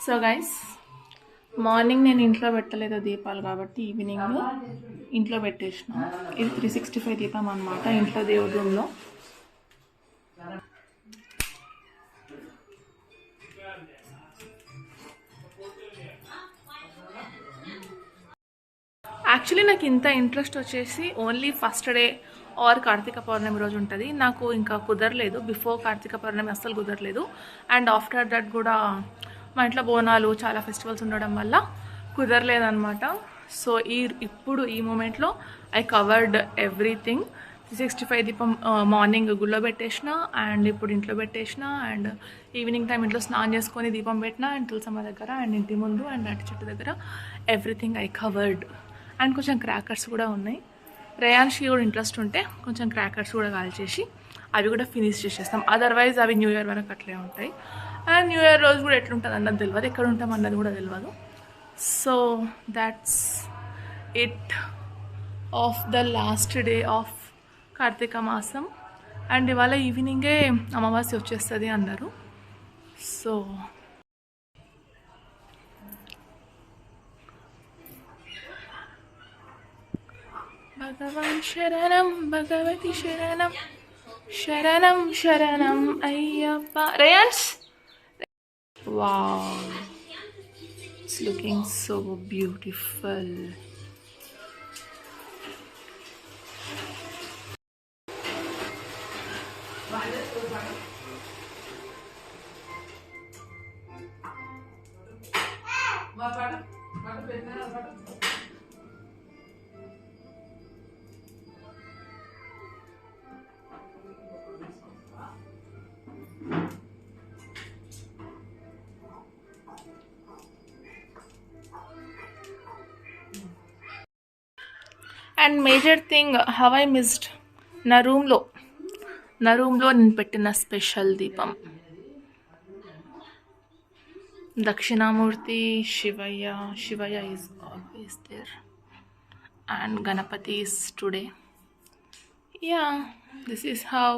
So guys, morning నేను ఇంట్లో పెట్టలేదు దీపాలు కాబట్టి ఈవినింగ్ ఇంట్లో పెట్టేసిన. ఇది 365 దీపం అనమాట, ఇంట్లో దేవుడి రూమ్లో. యాక్చువల్లీ నాకు ఇంత ఇంట్రెస్ట్ వచ్చేసి only first day or Karthika Pournami రోజు ఉంటుంది. నాకు ఇంకా కుదరలేదు, బిఫోర్ కార్తీక పౌర్ణమి అస్సలు కుదరలేదు. అండ్ ఆఫ్టర్ దట్ కూడా మా ఇంట్లో బోనాలు చాలా ఫెస్టివల్స్ ఉండడం వల్ల కుదరలేదన్నమాట. సో ఇప్పుడు ఈ మూమెంట్లో ఐ కవర్డ్ ఎవ్రీథింగ్. 365 దీపం మార్నింగ్ గుళ్ళో పెట్టేసిన, అండ్ ఇప్పుడు ఇంట్లో పెట్టేసిన, అండ్ ఈవినింగ్ టైం ఇంట్లో స్నానం చేసుకొని దీపం పెట్టిన, అండ్ తులసమ్మ దగ్గర, అండ్ ఇంటి ముందు, అండ్ అటు చెట్టు దగ్గర ఎవ్రీథింగ్ ఐ కవర్డ్. అండ్ కొంచెం క్రాకర్స్ కూడా ఉన్నాయి. రేయాన్షి కూడా ఇంట్రెస్ట్ ఉంటే కొంచెం క్రాకర్స్ కూడా కాల్చేసి అవి కూడా ఫినిష్ చేసేస్తాం. అదర్వైజ్ అవి న్యూ ఇయర్ వరకు అట్లే ఉంటాయి. అండ్ న్యూ ఇయర్ రోజు కూడా ఎట్లుంటుంది అన్నది తెలియదు, ఎక్కడ ఉంటాం అన్నది కూడా తెలియదు. So that's it of the last day of Kartika మాసం. అండ్ ఇవాళ ఈవినింగే అమావాస్య వచ్చేస్తుంది అన్నారు. సో భగవాన్ శరణం, భగవతి శరణం, శరణం శరణం అయ్యప్ప. రేయాన్స్, wow, it's looking so beautiful. And major thing how I missed నా రూమ్లో నేను పెట్టిన స్పెషల్ దీపం. Dakshinamurthy, Shivayya is always there, and Ganapathi is today. Yeah, this is how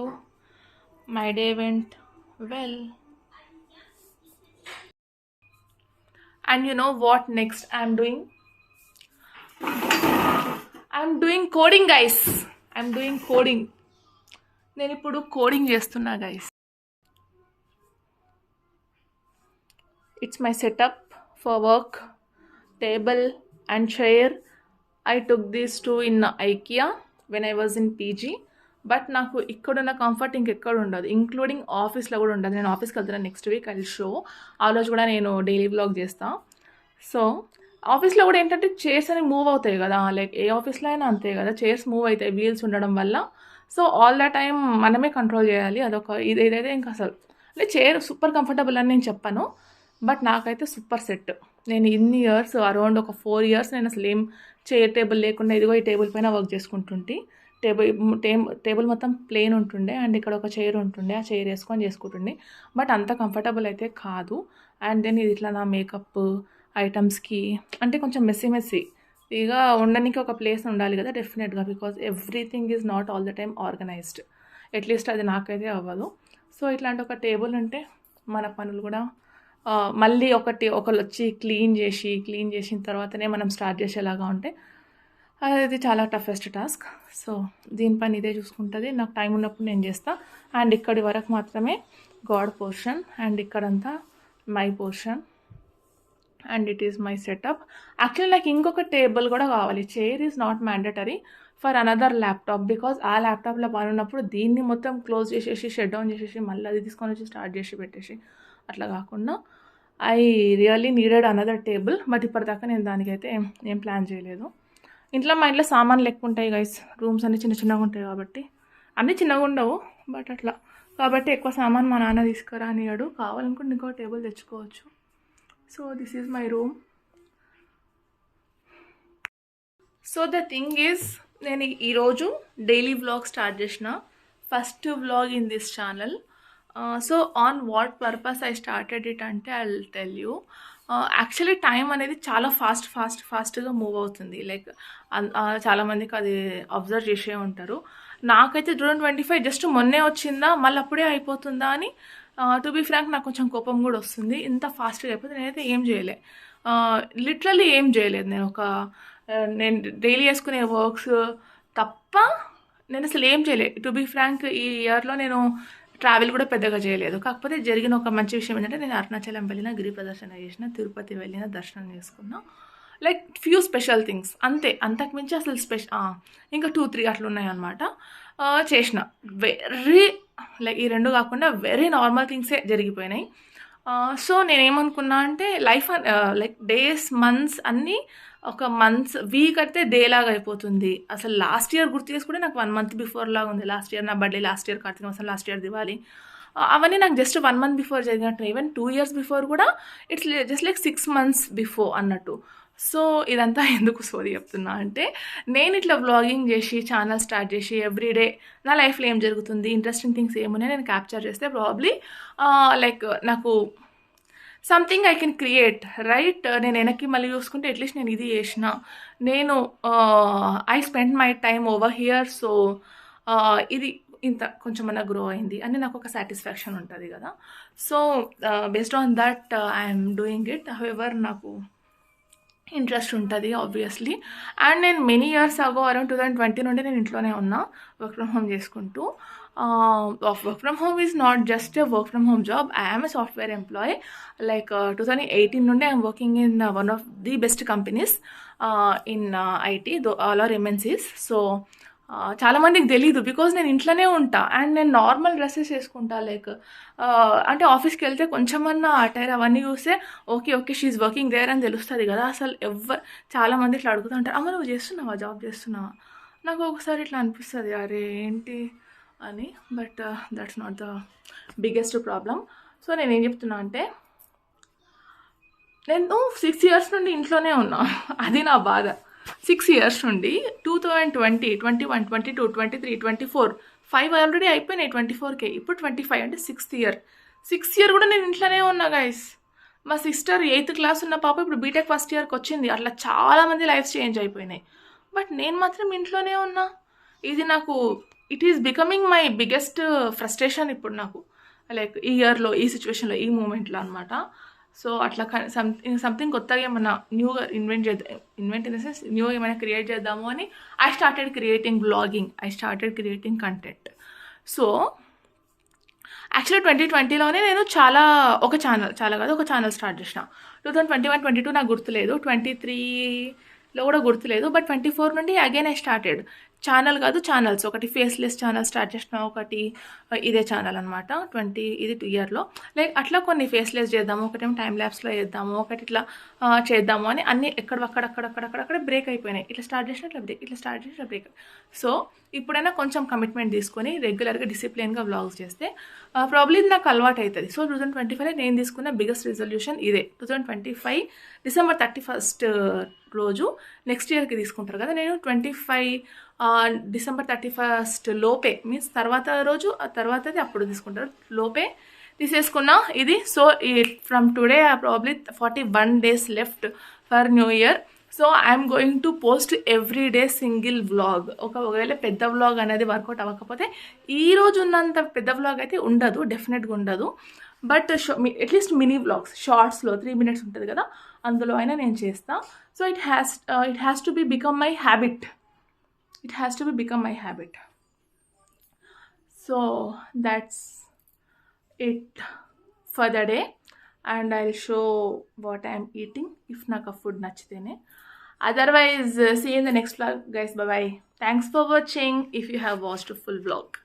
my day went well. And you know what next I'm doing coding, guys. I'm doing coding. నేను ఇప్పుడు coding చేస్తున్నా guys. It's my setup for work, table and chair. I took these two in IKEA when I was in PG. But నాకు ఇక్కడున్న comfort ఇంకెక్కడ ఉండదు, including ఆఫీస్లో కూడా ఉండదు. నేను ఆఫీస్కి వెళ్తున్నాను నెక్స్ట్ వీక్, ఐ షో. ఆ రోజు కూడా నేను డైలీ వ్లాగ్ చేస్తాను. సో ఆఫీస్లో కూడా ఏంటంటే చైర్స్ అనేవి మూవ్ అవుతాయి కదా, లైక్ ఏ ఆఫీస్లో అయినా అంతే కదా, చైర్స్ మూవ్ అవుతాయి వీల్స్ ఉండడం వల్ల. సో ఆల్ ద టైమ్ మనమే కంట్రోల్ చేయాలి. అదొక ఇదైతే ఇంకా అసలు అంటే చైర్ సూపర్ కంఫర్టబుల్ అని నేను చెప్పాను, బట్ నాకైతే సూపర్ సెట్. నేను ఇన్ని ఇయర్స్, అరౌండ్ ఒక 4 years నేను అసలు ఏం చైర్ టేబుల్ లేకుండా ఇదిగో ఈ టేబుల్ పైన వర్క్ చేసుకుంటుంటే. టేబుల్ మొత్తం ప్లెయిన్ ఉంటుండే, అండ్ ఇక్కడ ఒక చైర్ ఉంటుండే, ఆ చైర్ వేసుకొని చేసుకుంటుండే. బట్ అంత కంఫర్టబుల్ అయితే కాదు. అండ్ దెన్ ఇది ఇట్లా నా మేకప్ ఐటమ్స్కి అంటే కొంచెం మెస్సీ ఇక ఉండడానికి ఒక ప్లేస్ ఉండాలి కదా డెఫినెట్గా, because everything is not all the time organised. At least అది నాకైతే అవ్వదు. సో ఇట్లాంటి ఒక టేబుల్ ఉంటే మన పనులు కూడా మళ్ళీ ఒకళ్ళు వచ్చి క్లీన్ చేసిన తర్వాతనే మనం స్టార్ట్ చేసేలాగా ఉంటే అది చాలా టఫెస్ట్ టాస్క్. సో దీనిపైన ఇదే చూసుకుంటుంది, నాకు టైం ఉన్నప్పుడు నేను చేస్తాను. అండ్ ఇక్కడి వరకు మాత్రమే గాడ్ పోర్షన్, అండ్ ఇక్కడంతా my portion, and it is my setup. Actually నాకు ఇంకొక టేబుల్ కూడా కావాలి. Chair is not mandatory for another laptop, because ఆ ల్యాప్టాప్లో పని ఉన్నప్పుడు దీన్ని మొత్తం క్లోజ్ చేసేసి షట్ డౌన్ చేసేసి మళ్ళీ అది తీసుకొని వచ్చి స్టార్ట్ చేసి పెట్టేసి అట్లా కాకుండా I really needed another table. But ఇప్పటిదాకా నేను దానికైతే ఏం ప్లాన్ చేయలేదు. ఇంట్లో మా ఇంట్లో సామాన్లు ఎక్కువ ఉంటాయి గైస్, రూమ్స్ అన్నీ చిన్నగా ఉంటాయి కాబట్టి, అన్నీ చిన్నగా ఉండవు బట్ అట్లా కాబట్టి ఎక్కువ సామాన్ మా నాన్న తీసుకురా అనియాడు. కావాలనుకుంటే ఇంకో టేబుల్ తెచ్చుకోవచ్చు. So this is my room. So the thing is, నేను ఈరోజు డైలీ వ్లాగ్ స్టార్ట్ చేసిన, first vlog in this channel. So on what purpose I started it అంటే I will tell you. Actually time అనేది చాలా ఫాస్ట్గా move అవుతుంది. Like చాలామందికి అది అబ్జర్వ్ చేసే ఉంటారు. నాకైతే 2025 జస్ట్ మొన్నే వచ్చిందా, మళ్ళీ అప్పుడే అయిపోతుందా అని టు బీ ఫ్రాంక్ నాకు కొంచెం కోపం కూడా వస్తుంది. ఇంత ఫాస్ట్గా అయిపోతే నేనైతే ఏం చేయలే, లిటరల్లీ ఏం చేయలేదు. నేను డైలీ చేసుకునే వర్క్స్ తప్ప నేను అసలు ఏం చేయలేదు. టు బీ ఫ్రాంక్ ఈ ఇయర్లో నేను ట్రావెల్ కూడా పెద్దగా చేయలేదు. కాకపోతే జరిగిన ఒక మంచి విషయం ఏంటంటే నేను అరుణాచలం వెళ్ళిన, గిరి ప్రదర్శన చేసిన, తిరుపతి వెళ్ళిన, దర్శనం చేసుకున్నా. లైక్ ఫ్యూ స్పెషల్ థింగ్స్ అంతే, అంతకుమించి అసలు ఇంకా 2-3 అట్లా ఉన్నాయన్నమాట. చేసిన వెరీ లైక్ ఈ 2 కాకుండా వెరీ నార్మల్ థింగ్సే జరిగిపోయినాయి. సో నేనేమనుకున్నా అంటే లైఫ్ లైక్ డేస్, మంత్స్ అన్నీ ఒక మంత్స్, వీక్ అయితే డే లాగా అయిపోతుంది. అసలు లాస్ట్ ఇయర్ గుర్తు చేసుకుంటే నాకు 1 మంత్ బిఫోర్ లాగా ఉంది. లాస్ట్ ఇయర్ నా బర్త్డే, లాస్ట్ ఇయర్ కార్తీక మాసం, లాస్ట్ ఇయర్ దివాలి, అవన్నీ నాకు జస్ట్ 1 మంత్ బిఫోర్ జరిగినట్టు. ఈవెన్ 2 years బిఫోర్ కూడా it's just like 6 months before అన్నట్టు. సో ఇదంతా ఎందుకు సోది చెప్తున్నా అంటే, నేను ఇట్లా వ్లాగింగ్ చేసి ఛానల్ స్టార్ట్ చేసి ఎవ్రీడే నా లైఫ్లో ఏం జరుగుతుంది, ఇంట్రెస్టింగ్ థింగ్స్ ఏమున్నాయి నేను క్యాప్చర్ చేస్తే ప్రాబ్లీ లైక్ నాకు something I can create, right. నేను వెనక్కి మళ్ళీ చూసుకుంటే అట్లీస్ట్ నేను ఇది చేసిన, నేను I spend my time over here, so ఇది ఇంత కొంచెమన్నా గ్రో అయింది అని నాకు ఒక సాటిస్ఫాక్షన్ ఉంటుంది కదా. So based on that I'm doing it. However నాకు ఇంట్రెస్ట్ ఉంటుంది ఆబ్వియస్లీ. అండ్ నేను మెనీ ఇయర్స్ అగో అరౌండ్ 2020 నుండి నేను ఇంట్లోనే ఉన్నా, వర్క్ ఫ్రమ్ హోమ్ చేసుకుంటూ. Work from home is not just a work from home job. I am a software employee. Like 2018 నుండి I'm working in one of the best companies in IT, all are MNCs. So చాలామందికి తెలీదు, because నేను ఇంట్లోనే ఉంటా and నేను normal dresses వేసుకుంటా. Like అంటే ఆఫీస్కి వెళ్తే కొంచెమన్నా అటైర్ అవన్నీ చూస్తే ఓకే షీఈ్ వర్కింగ్ దేర్ అని తెలుస్తుంది కదా. అసలు చాలామంది ఇట్లా అడుగుతూ ఉంటారు, అమ్మ నువ్వు చేస్తున్నావా, జాబ్ చేస్తున్నావా. నాకు ఒకసారి ఇట్లా అనిపిస్తుంది, అరే ఏంటి అని. But that's not the biggest problem. So నేనేం చెప్తున్నా అంటే, నేను 6 years నుండి ఇంట్లోనే ఉన్నా, అది నా బాధ. 6 years నుండి 2020, 21, 22, 23, 24, 5 ఆల్రెడీ అయిపోయినాయి. 24K ఇప్పుడు 25 అంటే 6th year. 6th year కూడా నేను ఇంట్లోనే ఉన్నా గైస్. మా సిస్టర్ 8th class ఉన్న పాప ఇప్పుడు బీటెక్ ఫస్ట్ ఇయర్కి వచ్చింది. అట్లా చాలామంది లైఫ్స్ చేంజ్ అయిపోయినాయి. బట్ నేను మాత్రం ఇంట్లోనే ఉన్నా. ఇది నాకు it is becoming my biggest frustration ఇప్పుడు నాకు, లైక్ ఈ ఇయర్లో, ఈ సిచ్యువేషన్లో, ఈ మూమెంట్లో అనమాట. సో అట్లా సంథింగ్ కొత్తగా ఏమన్నా న్యూగా ఇన్వెంట్ ఇన్ ద సెన్స్ న్యూగా ఏమైనా క్రియేట్ చేద్దాము అని I started creating blogging, I started creating content. So actually 2020లోనే నేను ఒక ఛానల్ స్టార్ట్ చేసిన. 2021, 22 నాకు గుర్తులేదు, 23లో కూడా గుర్తులేదు. బట్ 24 నుండి అగైన్ ఐ స్టార్టెడ్ ఛానల్ కాదు, ఛానల్స్. ఒకటి ఫేస్లెస్ ఛానల్ స్టార్ట్ చేసిన, ఒకటి ఇదే ఛానల్ అనమాట. ఇది 2 yearలో. లైక్ అట్లా కొన్ని ఫేస్లెస్ చేద్దాము, ఒకటేమో టైం ల్యాబ్స్లో చేద్దాము, ఒకటి ఇట్లా చేద్దాము అని అన్నీ అక్కడక్కడ బ్రేక్ అయిపోయినాయి. ఇట్లా స్టార్ట్ చేసిన ఇట్లా బ్రేక్, ఇట్లా స్టార్ట్ చేసిన బ్రేక్. సో ఇప్పుడైనా కొంచెం కమిట్మెంట్ తీసుకొని రెగ్యులర్గా డిసిప్లిన్గా వ్లాగ్స్ చేస్తే ప్రాబ్లీ నాకు అలవాటు అవుతుంది. సో 2025 నేను తీసుకున్న బిగ్గెస్ట్ రిజల్యూషన్ ఇదే. 2025 December 31st రోజు నెక్స్ట్ ఇయర్కి తీసుకుంటారు కదా, నేను 25 December 31st లోపే, మీన్స్ తర్వాత రోజు, తర్వాతది అప్పుడు తీసుకుంటారు, లోపే తీసేసుకున్నా ఇది. So from today probably 41 days left for new year. So I'm going to post every day single vlog. ఒకవేళ పెద్ద వ్లాగ్ అనేది వర్కౌట్ అవ్వకపోతే, ఈ రోజు ఉన్నంత పెద్ద వ్లాగ్ అయితే ఉండదు, డెఫినెట్గా ఉండదు. బట్ అట్లీస్ట్ మినీ వ్లాగ్స్, షార్ట్స్లో 3 minutes ఉంటుంది కదా, అందులో అయినా నేను చేస్తా. So it has to be become my habit. It has to become my habit. So that's it for the day, and I'll show what I'm eating if naka food nachitene. Otherwise, see you in the next vlog guys. Bye bye. Thanks for watching if you have watched a full vlog.